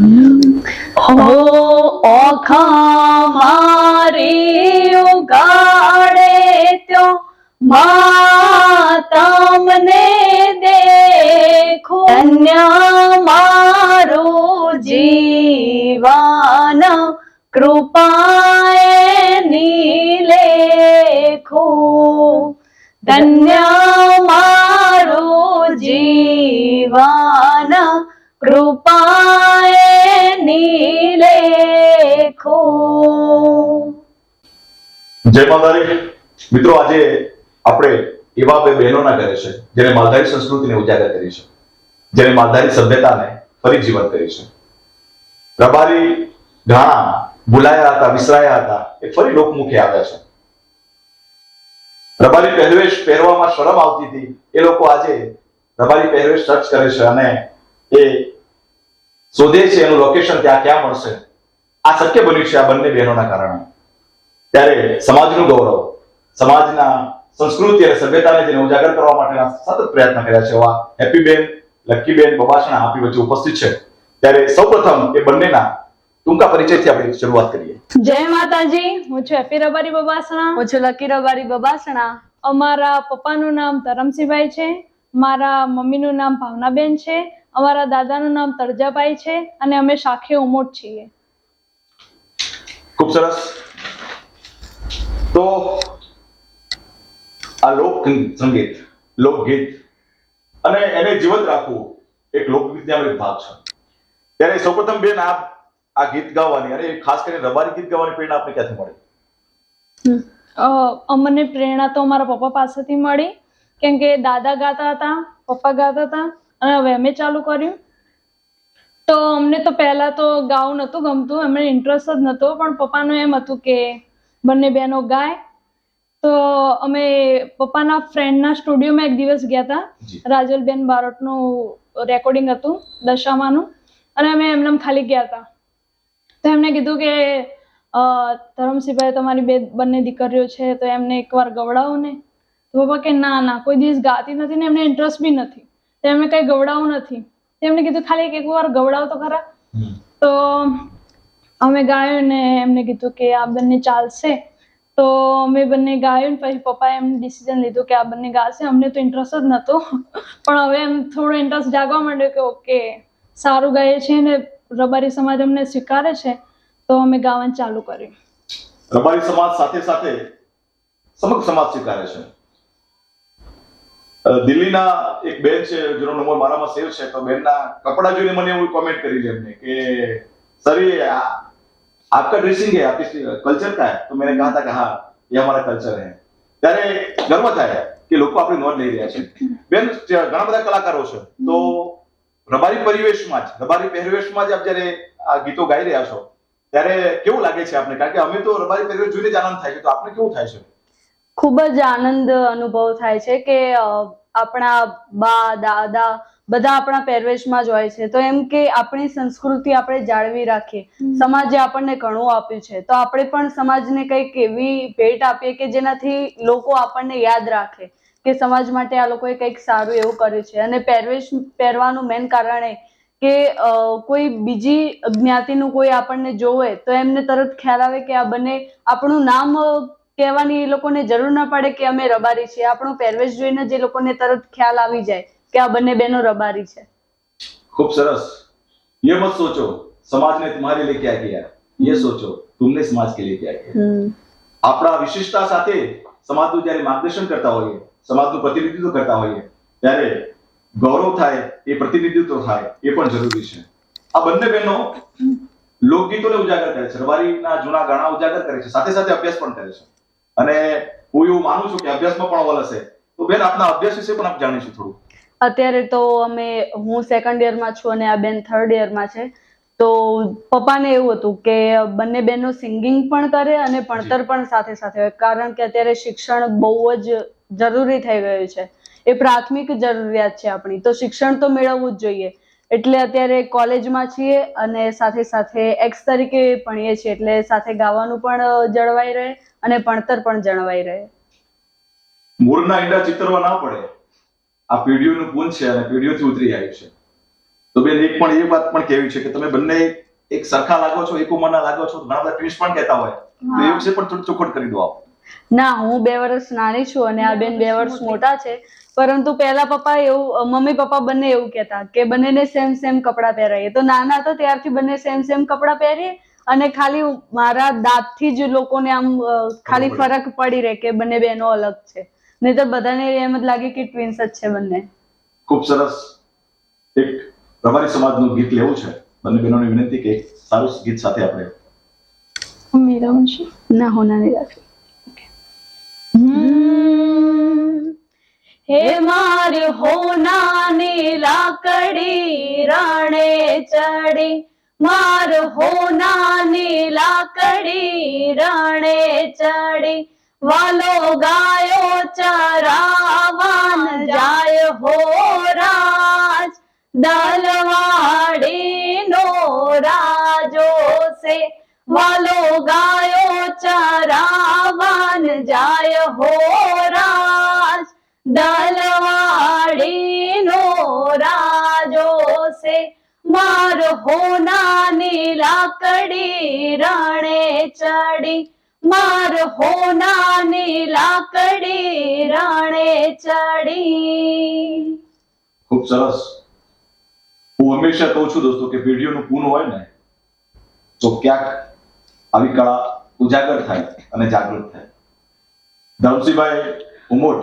હો ઓખા મારી ઉગાડે ત્યો તમને દેખો, ધન્ય મારું જીવન કૃપાએ નીલેખો, ધન્ય મારું જીવન કૃપાએ નીલેખો. જય માતાજી મિત્રો, આજે આપણે એવા બે બહેનોના ઘરે છે જેને માલધારી સંસ્કૃતિને ઉજાગર કરી છે, જેને માલધારી સભ્યતાને ફરી જીવંત કરી છે. રબારી ઘાણા ભૂલાયા હતા, વિસરાયા હતા, એ ફરી લોકમુખે આવ્યા છે. રબારી પહેરવેશ પહેરવામાં શરમ આવતી હતી, એ લોકો આજે રબારી પહેરવેશ સર્ચ કરે છે અને એ શોધે છે એનું લોકેશન ત્યાં ક્યાં મળશે. આ શક્ય બન્યું છે આ બંને બહેનોના કારણે. ત્યારે સમાજનું ગૌરવ, સમાજના સંસ્કૃતિ અને સભ્યતાને જેને ઉજાગર કરવા માટેના સતત પ્રયત્ન કર્યા છે એવા હેપીબેન, લક્કીબેન બબાસણા આપણી વચ્ચે ઉપસ્થિત છે. ત્યારે સૌપ્રથમ એ બંનેના ટૂંકા પરિચયથી આપણે શરૂઆત કરીએ. જય માતાજી, હું છું હેપી રબારી બબાસણા. હું છું લકી રબારી બબાસણા. અમારા પપ્પાનું નામ ધરમસિંહભાઈ છે, મારા મમ્મીનું નામ ભાવનાબેન છે, અમારા દાદાનું નામ તરજાભાઈ છે અને અમે શાખે ઉમોટ છીએ. ખૂબ સરસ. તો આ લોક સંગીત, લોકગીત અને એને જીવંત રાખવું એક લોકવિદ્યાનો એક ભાગ છે. ત્યારે સૌપ્રથમ બેન આ ગીત ગાવાની અને ખાસ કરીને રબારી ગીત ગાવાની પ્રેરણા આપને ક્યાંથી મળી? અમને પ્રેરણા તો અમારા પપ્પા પાસેથી મળી, કેમ કે દાદા ગાતા હતા, પપ્પા ગાતા હતા અને હવે અમે ચાલુ કર્યું. તો અમને તો પહેલા તો ગાવું નહોતું ગમતું, અમને ઇન્ટરેસ્ટ જ નહોતો, પણ પપ્પાનું એમ હતું કે બંને બહેનો ગાય. તો અમે પપ્પાના ફ્રેન્ડના સ્ટુડિયોમાં એક દિવસ ગયા હતા. રાજલબેન બારોટનું રેકોર્ડિંગ હતું દશામાનું, અને અમે એમને ખાલી ગયા હતા. તો એમને કીધું કે ધરમસિંહભાઈ તમારી બંને દીકરીઓ છે તો એમને એકવાર ગવડાવો ને. તો પપ્પા કે ના ના, કોઈ દિવસ ગાતી નથી ને એમને ઇન્ટરેસ્ટ બી નથી, તો એમને કંઈ ગવડાવવું નથી. એમને કીધું ખાલી એકવાર ગવડાવો તો ખરા. તો અમે ગાયું ને એમને કીધું કે આ બંને ચાલશે. તો અમે બંને ગાયું ને પછી પપ્પાએ એમને ડિસિઝન લીધું કે આ બંને ગાશે. અમને તો ઇન્ટરેસ્ટ જ નહોતો, પણ હવે એમ થોડો ઇન્ટરેસ્ટ જાગવા માંડ્યો કે ઓકે સારું ગાઈએ છીએ ને રબારી સમાજ અમને સ્વીકારે છે, તો અમે ગાવાનું ચાલુ કર્યું. રબારી સમાજ સાથે સાથે સમગ્ર સમાજ સ્વીકારે છે. દિલ્હીના એક બેન છે જેનો નંબર મારામાં સેવ છે, તો બેનના કપડા જોઈને મને એવું કોમેન્ટ કરી એમને કે सर ये आपका ड्रेसिंग है, आपके कल्चर का है? तो मैंने कहा था कि हाँ ये हमारा कल्चर है. ત્યારે ગર્વ થાય કે લોકો આપણી નોંધ લઈ રહ્યા છે. બેન, ઘણા બધા કલાકારો છે, તો રબારી પરિવેશમાં જ, રબારી પહેરવેશમાં જ આપ જ્યારે આ ગીતો ગાઈ રહ્યા છો ત્યારે કેવું લાગે છે આપને? કારણ કે અમે તો રબારી પહેરવેશ જોઈને જ આનંદ થાય છે, તો આપને કેવું થાય છે? ખૂબ જ આનંદ અનુભવ થાય છે કે આપણા બા દાદા બધા આપણા પહેરવેશમાં જ હોય છે, તો એમ કે આપણી સંસ્કૃતિ આપણે જાળવી રાખીએ. સમાજે આપણને ઘણું આપ્યું છે, તો આપણે પણ સમાજને કંઈક એવી ભેટ આપીએ કે જેનાથી લોકો આપણને યાદ રાખે કે સમાજ માટે આ લોકોએ કંઈક સારું એવું કર્યું છે. અને પહેરવેશ પહેરવાનું મેન કારણ એ કે કોઈ બીજી જ્ઞાતિનું કોઈ આપણને જોવે તો એમને તરત ખ્યાલ આવે કે આ બંને, આપણું નામ કહેવાની એ લોકોને જરૂર ના પડે કે અમે રબારી છીએ. આપણો પહેરવેશ જોઈને જ એ લોકોને તરત ખ્યાલ આવી જાય કે આ બંને બહેનો રબારી છે. खूब सरस. ये मत सोचो समाज ने तुम्हारे लिए क्या किया, ये सोचो तुमने समाज के लिए क्या किया. આપણા વિશિષ્ટતા સાથે સમાજનું જ્યારે માર્ગદર્શન કરતા હોઈએ, સમાજનું પ્રતિનિધિત્વ કરતા હોઈએ, ત્યારે ગૌરવ થાય, એ પ્રતિનિધિત્વ થાય, એ પણ જરૂરી છે. આ બંને બહેનો લોકગીતોને ઉજાગર કરે છે, રબારીના જૂના ગાણા ઉજાગર કરે છે, સાથે સાથે અભ્યાસ પણ કરે છે. અને હું એવું માનું છું કે અભ્યાસમાં પણ અવ્વલ હશે. તો બેન, આપના અભ્યાસ વિશે પણ આપ જાણીશું થોડું. અત્યારે તો હું સેકન્ડ યરમાં છું અને આ બેન થર્ડ યરમાં છે. તો પપ્પાને એવું હતું કે બંને બહેનો સિંગિંગ પણ કરે અને ભણતર પણ સાથે સાથે હોય, કારણ કે અત્યારે શિક્ષણ બહુ જ જરૂરી થઈ ગયું છે. એ પ્રાથમિક જરૂરિયાત છે આપણી, તો શિક્ષણ તો મેળવવું જ જોઈએ. એટલે અત્યારે કોલેજમાં છીએ અને સાથે સાથે એક્સ તરીકે ભણીએ છીએ, એટલે સાથે ગાવાનું પણ જળવાઈ રહે અને ભણતર પણ જળવાઈ રહે. મૂળના ઈંડા ચિતરવા ના પડે. આ પેઢીઓનું પૂન છે અને પેઢીઓથી ઉતરી આવ્યું છે. તો બેન એક વાત પણ કહેવી છે કે તમે બંને એક સરખા લાગો છો, એક ઉંમરના લાગો છો. ઘણા બધા ટ્વિન્સ પણ કહેતા હોય, તો એ વિશે પણ થોડું ચોખવટ કરી દો આપ. ના, હું 2 વર્ષ નાની છું અને આ બેન 2 વર્ષ મોટા છે. પરંતુ પહેલા મમ્મી પપ્પા બંને એવું કહેતા કે બંનેને સેમ કપડાં પહેરાઈએ. તો નાના હતા ત્યારથી બંને સેમ કપડાં પહેરીએ અને ખાલી મારા દાંતથી જ લોકોને આમ ખાલી ફરક પડી રહે કે બંને બહેનો અલગ છે. નહીં તો બધાને એમ જ લાગે કે ટ્વિન્સ જ છે બંને. ખૂબ સરસ. એક રબારી સમાજનું ગીત લેવું છે. બંને બહેનોને વિનંતી કે એક સારું ગીત સાથે આપણે. मेरा वंशी ના હોના નહીં રાખી. હે મારી હોનાની લાકડી રણે ચડી, માર હોનાની લાકડી રણે ચડી, વાલો ગાયો ચરાવાન જાય હો રાજ, દલવાડીનો રાજો છે, વાલો ગાયો ચરાવાન જાય હો રાજ, દલવાડીનો રાજો છે, માર હોનાની લાકડી રણે ચડી, માર હોનાની લાકડી રણે ચડી. ખૂબ સરસ. હું હંમેશા કહું છું દોસ્તો કે પેઢીઓનું પૂન હોય ને તો ક્યાંક આવી કળા ઉજાગર થાય અને જાગૃત થાય. ધરમસિંહભાઈ ઉમોટ,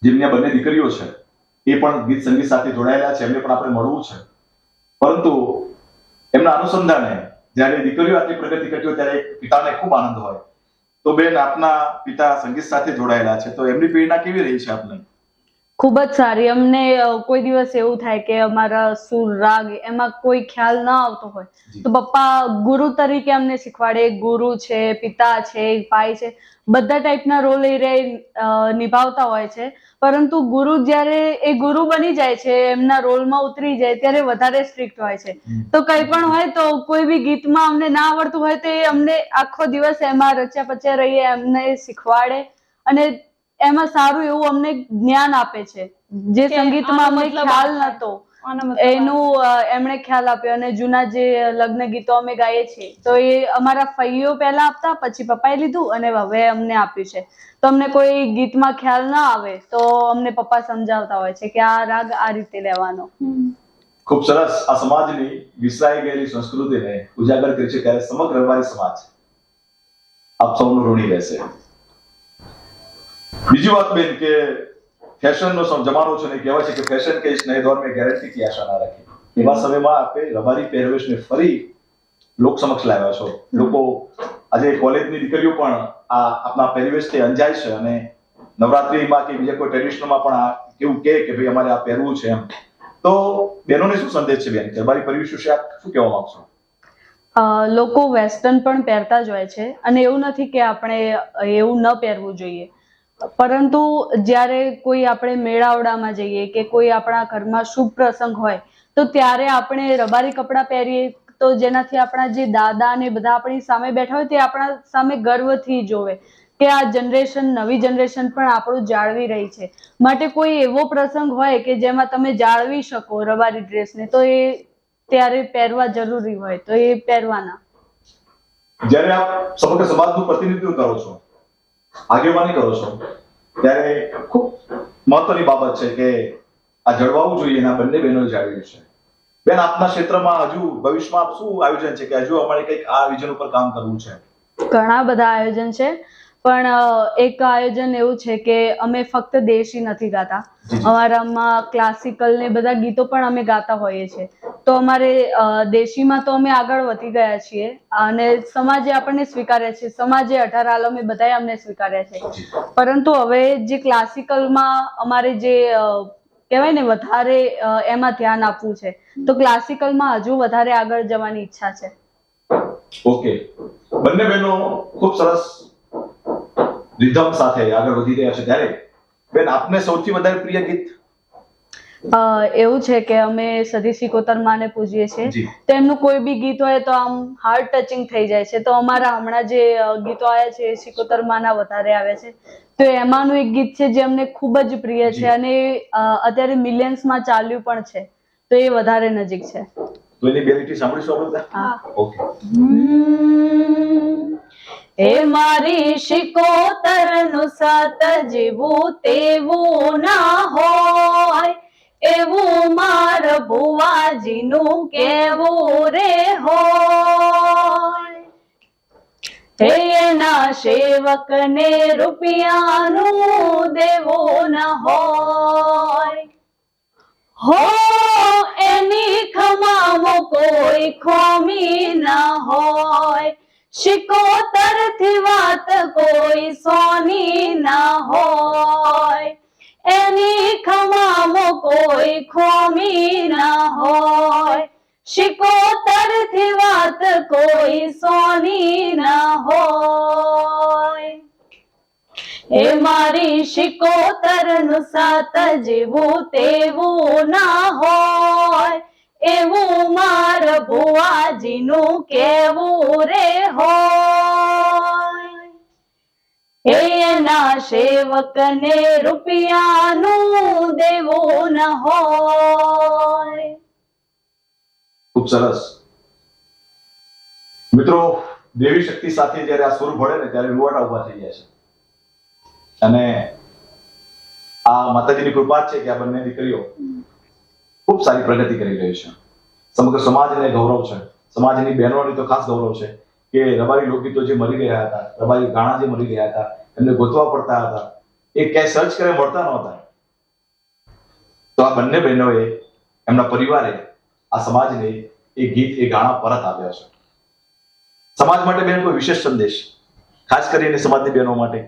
જેમની બંને દીકરીઓ છે, એ પણ ગીત સંગીત સાથે જોડાયેલા છે. એમને પણ આપણે મળવું છે. પરંતુ એમના અનુસંધાને જ્યારે દીકરીઓ આટલી પ્રગતિ કરતી હોય ત્યારે પિતાને ખૂબ આનંદ હોય. તો બેન, આપના પિતા સંગીત સાથે જોડાયેલા છે, તો એમની પ્રેરણા કેવી રહી છે આપને? ખૂબ જ સારી. અમને કોઈ દિવસ એવું થાય કે અમારા સુર રાગ એમાં કોઈ ખ્યાલ ન આવતો હોય તો પપ્પા ગુરુ તરીકે અમને શીખવાડે. ગુરુ છે, પિતા છે, ભાઈ છે, બધા ટાઈપના રોલ એ નિભાવતા હોય છે. પરંતુ ગુરુ જ્યારે એ ગુરુ બની જાય છે, એમના રોલમાં ઉતરી જાય ત્યારે વધારે સ્ટ્રિક્ટ હોય છે. તો કંઈ પણ હોય તો કોઈ બી ગીતમાં અમને ના આવડતું હોય તો એ અમને આખો દિવસ એમાં રચ્યા પચ્યા રહીએ, એમને શીખવાડે અને એમાં સારું એવું અમને જ્ઞાન આપે છે. જે સંગીતમાં અમને ખ્યાલ નતો એનું એમણે ખ્યાલ આપ્યો. અને જૂના જે લગ્ન ગીતો અમે ગાઈએ છીએ તો એ અમારા ફઈઓ પહેલા આપતા, પછી પપ્પાએ લીધું અને હવે અમને આપ્યું છે. તો અમને કોઈ ગીતમાં ખ્યાલ ના આવે તો અમને પપ્પા સમજાવતા હોય છે કે આ રાગ આ રીતે લેવાનો. ખૂબ સરસ. આ સમાજની વિસરાઈ ગયેલી સંસ્કૃતિને ઉજાગર કરી છે ત્યારે સમગ્ર રબારી સમાજ આપ સૌનું ઋણી રહેશે. બીજી વાત બેન કે ફેશનનો જમાનો છે ને, કહેવાય છે કે ફેશન કે ઇસ નए दौर में गारंटी की आशा ना रखी. એવા સમયમાં આપે રબારી પહેરવેશને ફરી લોક સમક્ષ લાવ્યા છો. લોકો આજે કોલેજની દીકરીઓ પણ આ આપના પહેરવેશથી અંજાય છે અને નવરાત્રીમાં કે બીજા કોઈ ટ્રેડિશનલમાં પણ આ કેવું કે ભાઈ અમારે આ પહેરવું છે એમ. તો બહેનોને શું સંદેશ છે બેન? રબારી પહેરવેશ વિશે આપ શું કહેવા માંગશો? લોકો વેસ્ટર્ન પણ પહેરતા જ હોય છે અને એવું નથી કે આપણે એવું ન પહેરવું જોઈએ. પરંતુ જ્યારે કોઈ આપણે મેળાવડામાં જઈએ કે કોઈ આપણા ઘરમાં શુભ પ્રસંગ હોય તો ત્યારે આપણે રબારી કપડાં પહેરીએ તો જેનાથી આપણા જે દાદા ને બધા આપણી સામે બેઠા હોય તે આપણા સામે ગર્વથી જોવે કે આ જનરેશન, નવી જનરેશન પણ આપણું જાળવી રહી છે. માટે કોઈ એવો પ્રસંગ હોય કે જેમાં તમે જાળવી શકો રબારી ડ્રેસને તો એ ત્યારે પહેરવા જરૂરી હોય તો એ પહેરવાના. જ્યારે આપ સમગ્ર સમાજનું પ્રતિનિધિત્વ કરો છો, આગેવાની કરો છો, ત્યારે ખૂબ મહત્વની બાબત છે કે આ જળવાવું જોઈએ એના બંને બહેનો જાળવી છે. બેન, આપના ક્ષેત્રમાં હજુ ભવિષ્યમાં શું આયોજન છે કે હજુ અમારે કંઈક આ વિઝન ઉપર કામ કરવું છે? ઘણા બધા આયોજન છે પણ એક આયોજન એવું છે કે અમે ફક્ત દેશી નથી ગાતા. અમારામાં ક્લાસિકલ ને બધા ગીતો પણ અમે ગાતા હોઈએ છીએ. તો અમારે દેશીમાં તો અમે આગળ વધી ગયા છીએ અને સમાજે આપણને સ્વીકાર્યા છે. સમાજે 18 આલમે બધાએ અમને સ્વીકાર્યા છે. પરંતુ હવે જે ક્લાસિકલમાં અમારે જે કહેવાય ને વધારે એમાં ધ્યાન આપવું છે તો ક્લાસિકલમાં હજુ વધારે આગળ જવાની ઈચ્છા છે. ઓકે. બંને બહેનો ખૂબ સરસ રિધમ સાથે આગળ વધી રહ્યા છે. ત્યારે બેન, આપને સૌથી વધારે પ્રિય ગીત? એવું છે કે અમે સદી સિકોતર માને પૂજીએ છીએ તો એમનું કોઈ બી ગીત હોય તો આમ હાર્ટ ટચિંગ થઈ જાય છે. તો અમારા હમણાં જે ગીતો આવ્યા છે એ સિકોતર માના વધારે આવે છે. તો એમાંનું એક ગીત છે જે અમને ખૂબ જ પ્રિય છે અને અત્યારે મિલિયન્સમાં ચાલ્યું પણ છે. તો તો એ વધારે નજીક છે. તો એની બે લીટી સાંભળીશું આપણે બધા? હા. ઓકે. એ મારી શિકોતરનું સાત જેવું તેવું ના હોય, એવું માર ભુવાજીનું કેવું રે હોય. હે એના સેવકને રૂપિયાનું દેવું ન હોય, હો એની ખમામો કોઈ ખોમી ન હોય, શિકોતરથી વાત કોઈ સોની ન હોય, એની ખમામો કોઈ ખોમી ન હોય, શિકોતરથી વાત કોઈ સોની ન હોય. એ મારી શિકોતરનું સાત જેવું તેવું ના હોય, એવું માર ભુવાજીનું કેવું રે હોય. એના સેવકને રૂપિયાનું દેવું ન હોય. ખૂબ સરસ. મિત્રો, દેવી શક્તિ સાથે જ્યારે આ સુર ભળે ને ત્યારે રૂવાટા ઉભા થઈ જાય છે. અને આ માતાજીની કૃપા જ છે કે આ બંને દીકરીઓ ખૂબ સારી પ્રગતિ કરી રહી છે. સમગ્ર સમાજને ગૌરવ છે. સમાજની બહેનોની તો ખાસ ગૌરવ છે કે રબારી લોકગીતો જે મરી ગયા હતા, રબારી ગાણા જે મરી ગયા હતા, એમને ગોતવા પડતા હતા, એ ક્યાંય સર્ચ કરે મળતા નહોતા. તો આ બંને બહેનોએ, એમના પરિવારે આ સમાજને એ ગીત, એ ગાણા પરત આપ્યા છે. સમાજ માટે બેન કોઈ વિશેષ સંદેશ, ખાસ કરીને સમાજની બહેનો માટે?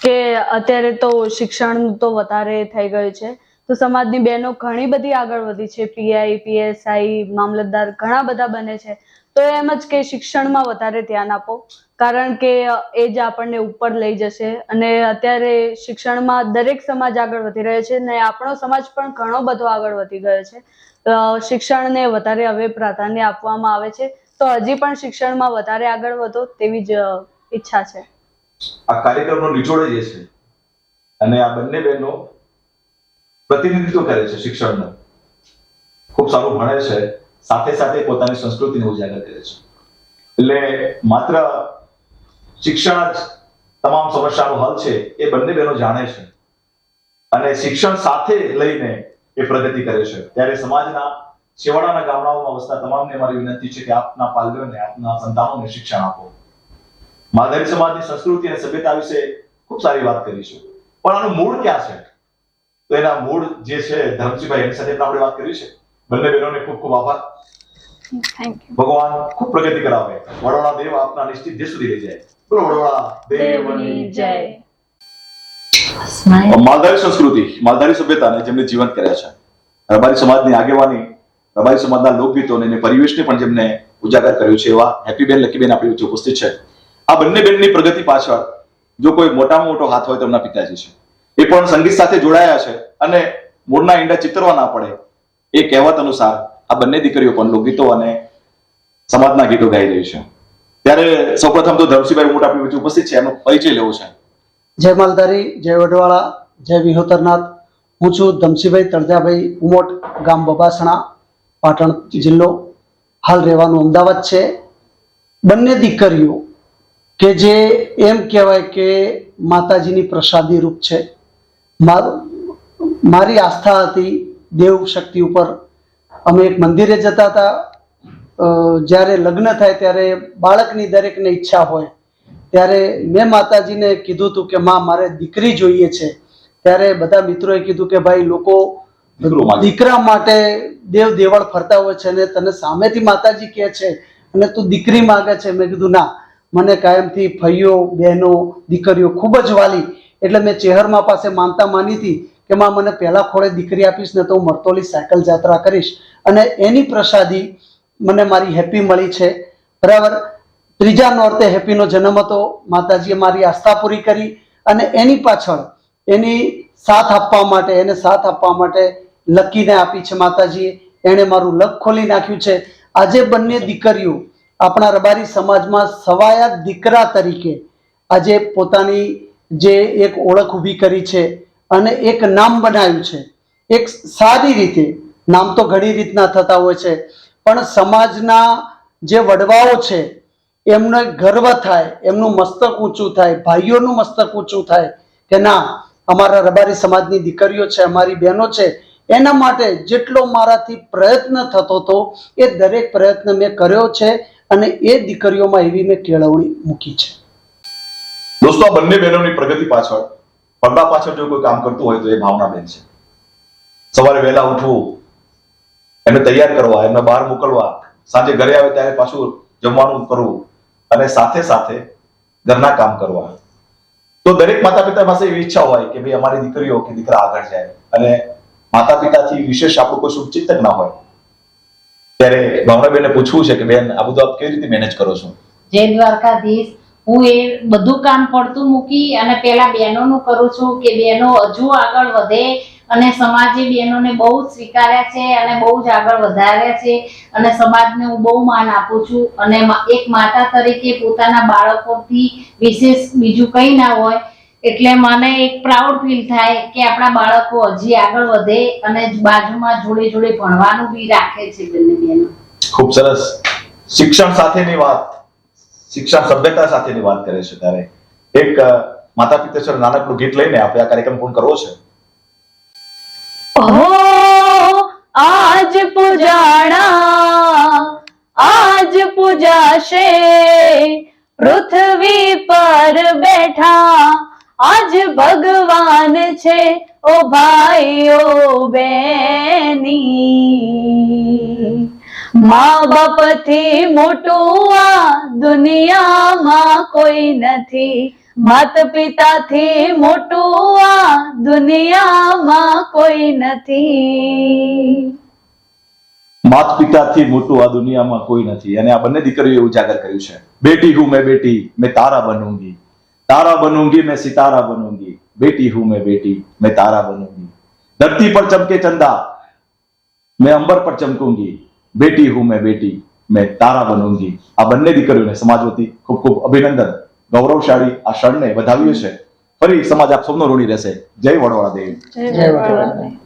કે અત્યારે તો શિક્ષણનું તો વધારે થઈ ગયું છે, તો સમાજની બહેનો ઘણી બધી આગળ વધી છે. પીઆઈ, પીએસઆઈ, મામલતદાર ઘણા બધા બને છે. તો એમ જ કે શિક્ષણમાં વધારે ધ્યાન આપો, કારણ કે એ જ આપણને ઉપર લઈ જશે. અને અત્યારે શિક્ષણમાં દરેક સમાજ આગળ વધી રહ્યો છે ને આપણો સમાજ પણ ઘણો બધો આગળ વધી ગયો છે. શિક્ષણને વધારે હવે પ્રાધાન્ય આપવામાં આવે છે, તો હજી પણ શિક્ષણમાં વધારે આગળ વધો તેવી જ ઈચ્છા છે. આ કાર્યક્રમનો નિચોડ જ એ છે. અને આ બંને બહેનો પ્રતિનિધિત્વ કરે છે શિક્ષણનું. ખૂબ સારું ભણે છે, સાથે સાથે પોતાની સંસ્કૃતિને ઉજાગર કરે છે. એટલે માત્ર શિક્ષણ જ તમામ સમસ્યાનો હલ છે એ બંને બહેનો જાણે છે અને શિક્ષણ સાથે લઈને એ પ્રગતિ કરે છે. ત્યારે સમાજના છેવાડાના ગામડાઓમાં વસતા તમામને મારી વિનંતી છે કે આપના પાલ્યોને, આપના સંતાનોને શિક્ષણ આપો. માલધારી સમાજની સંસ્કૃતિ અને સભ્યતા વિશે ખૂબ સારી વાત કરી છે, પણ આનું મૂળ ક્યાં છે? તો એના મૂળ જે છે ધરમસિંહભાઈ, એની સાથે આપણે વાત કરી છે. બંને બહેનોને ખૂબ ખૂબ આભાર. ભગવાન ખૂબ પ્રગતિ કરાવે. વડોળા દેવ આપના નિશ્ચિત દેશ સુધી લઈ જાય. બોલો વડોળા દેવની જય. માલધારી સંસ્કૃતિ, માલધારી સભ્યતાને જેમને જીવંત કર્યા છે, રબારી સમાજની આગેવાની, રબારી સમાજના લોકગીતો અને પરિવેશને પણ જેમને ઉજાગર કર્યું છે, એવા હેપીબેન, લકીબેન આપણી વચ્ચે ઉપસ્થિત છે. આ બંને બેનની પ્રગતિ પાછળ જો કોઈ મોટામાં મોટો હાથ હોય તો એમના પિતાજી છે. એ પણ સંગીત સાથે જોડાયા છે અને મૂળના ઈંડા ચિતરવા ના પડે એ કહેવત અનુસાર આ બંને દીકરીઓ પણ લોકગીતો અને સમાજના ગીતો ગાઈ રહી છે. ત્યારે સૌપ્રથમ તો ધરમસિંહભાઈ ઉમટ આપણી વચ્ચે ઉપસ્થિત છે, એનો પરિચય લેવો છે. જય માલધારી, જય વડવાળા, જય વિહોતરનાથ. હું છું ધમસિંહભાઈ તળજાભાઈ ઉમોટ, ગામ બબાસણા, પાટણ જિલ્લો. હાલ રહેવાનું અમદાવાદ છે. બંને દીકરીઓ કે જે એમ કહેવાય કે માતાજીની પ્રસાદી રૂપ છે. મારી આસ્થા હતી દેવ શક્તિ ઉપર. અમે એક મંદિરે જતા હતા. જ્યારે લગ્ન થાય ત્યારે બાળકની દરેકને ઈચ્છા હોય, ત્યારે મેં માતાજીને કીધું હતું કે માં, મારે દીકરી જોઈએ છે. ત્યારે બધા મિત્રોએ કીધું કે ભાઈ, લોકો દીકરા માટે દેવ દેવળ ફરતા હોય છે અને તને સામેથી માતાજી કહે છે અને તું દીકરી માંગે છે. મેં કીધું ના, મને કાયમથી ફઈઓ, બહેનો, દીકરીઓ ખૂબ જ વાલી. એટલે મેં ચેહરમાં પાસે માનતા માની હતી કે માં, મને પહેલા ખોળે દીકરી આપીશ ને તો હું મરતોલી સાયકલ જાત્રા કરીશ. અને એની પ્રસાદી મને મારી હેપી મળી છે. બરાબર. ત્રીજા નોરતે હેપીનો જન્મ હતો. માતાજીએ મારી આસ્થા પૂરી કરી અને એની પાછળ એની સાથ આપવા માટે, એને સાથ આપવા માટે લકીને આપી છે માતાજીએ. એણે મારું લક ખોલી નાખ્યું છે. આજે બંને દીકરીઓ આપણા રબારી સમાજમાં સવાયા દીકરા તરીકે આજે પોતાની જે એક ઓળખ ઊભી કરી છે અને એક નામ બનાવ્યું છે. એક સારી રીતે નામ તો ઘણી રીતના થતા હોય છે, પણ સમાજના જે વડવાઓ છે એમને ગર્વ થાય, એમનું મસ્તક ઊંચું થાય, ભાઈઓનું મસ્તક ઊંચું થાય કે ના, અમારા રબારી સમાજની દીકરીઓ છે, અમારી બહેનો છે, એના માટે જેટલો મારાથી પ્રયત્ન થતો હતો એ દરેક પ્રયત્ન મેં કર્યો છે અને એ દીકરીઓમાં એવી મેં કેળવણી મૂકી છે. દોસ્તો, આ બંને બહેનોની પ્રગતિ પાછળ, પડદા પાછળ જો કોઈ કામ કરતું હોય તો એ ભાવનાબેન છે. સવારે વહેલા ઉઠવું, એમને તૈયાર કરવા, એમને બહાર મોકલવા, સાંજે ઘરે આવે ત્યારે પાછું જમવાનું કરવું અને સાથે સાથે ઘરના કામ કરવા. તો દરેક માતા પિતા પાસે એવી ઈચ્છા હોય કે ભાઈ અમારી દીકરીઓ કે દીકરા આગળ જાય, અને માતા પિતાથી વિશેષ આપણું કોઈ શુભચિંતક ના હોય. ત્યારે ભાવનાબેનને પૂછવું છે કે બેન, આ બધું આપ કેવી રીતે મેનેજ કરો છો? જય દ્વારકાધીશ. હું એ બધું કામ પડતું મૂકી અને પેલા બહેનોનું કરું છું કે બહેનો હજુ આગળ વધે, અને સમાજે બહેનોને બહુ જ સ્વીકાર્યા છે અને બહુ જ આગળ વધાર્યા છે, અને સમાજને હું બહુ માન આપું છું. અને એક માતા તરીકે પોતાના બાળકોથી વિશેષ બીજું કંઈ ના હોય, એટલે મને એક પ્રાઉડ ફીલ થાય કે આપણા બાળકો હજી આગળ વધે, અને બાજુમાં જોડે જોડે ભણવાનું બી રાખે છે બંને બહેનો. ખૂબ સરસ. શિક્ષણ સાથેની વાત, શિક્ષણ સભ્યતા સાથેની વાત કરે છે ત્યારે એક માતા પિતા નાનકડું ગીત લઈને આપણે આ કાર્યક્રમ પૂર્ણ કરવો છે. આજ પૂજાણા, આજ પૂજાશે પૃથ્વી પર બેઠા, આજ ભગવાન છે ઓ ભાઈઓ બેની. મા બાપથી મોટું આ દુનિયામાં કોઈ નથી, માત પિતાથી મોટું આ દુનિયામાં કોઈ નથી. માત પિતાથી મોટું આ દુનિયામાં કોઈ નથી. અને આ બંને દીકરીઓએ ઉજાગર કર્યું છે. બેટી હું મેં બેટી, મેં તારા બનूंगी, तारा बनूंगी मैं सितारा बनूंगी, बेटी हूं मैं बेटी, मैं तारा बनूंगी. धरती पर चमके चंदा, मैं अंबर पर चमकूंगी, बेटी हूं मैं बेटी, मैं तारा बनूंगी. આ બંને દીકરીઓને સમાજ વતી ખૂબ ખૂબ અભિનંદન. ગૌરવશાળી આ ક્ષણને વધાવ્યું છે. ફરી સમાજ આપ સૌનો ઋણી રહેશે. જય વડવાળા દેવી. જય વડવાળા દેવી.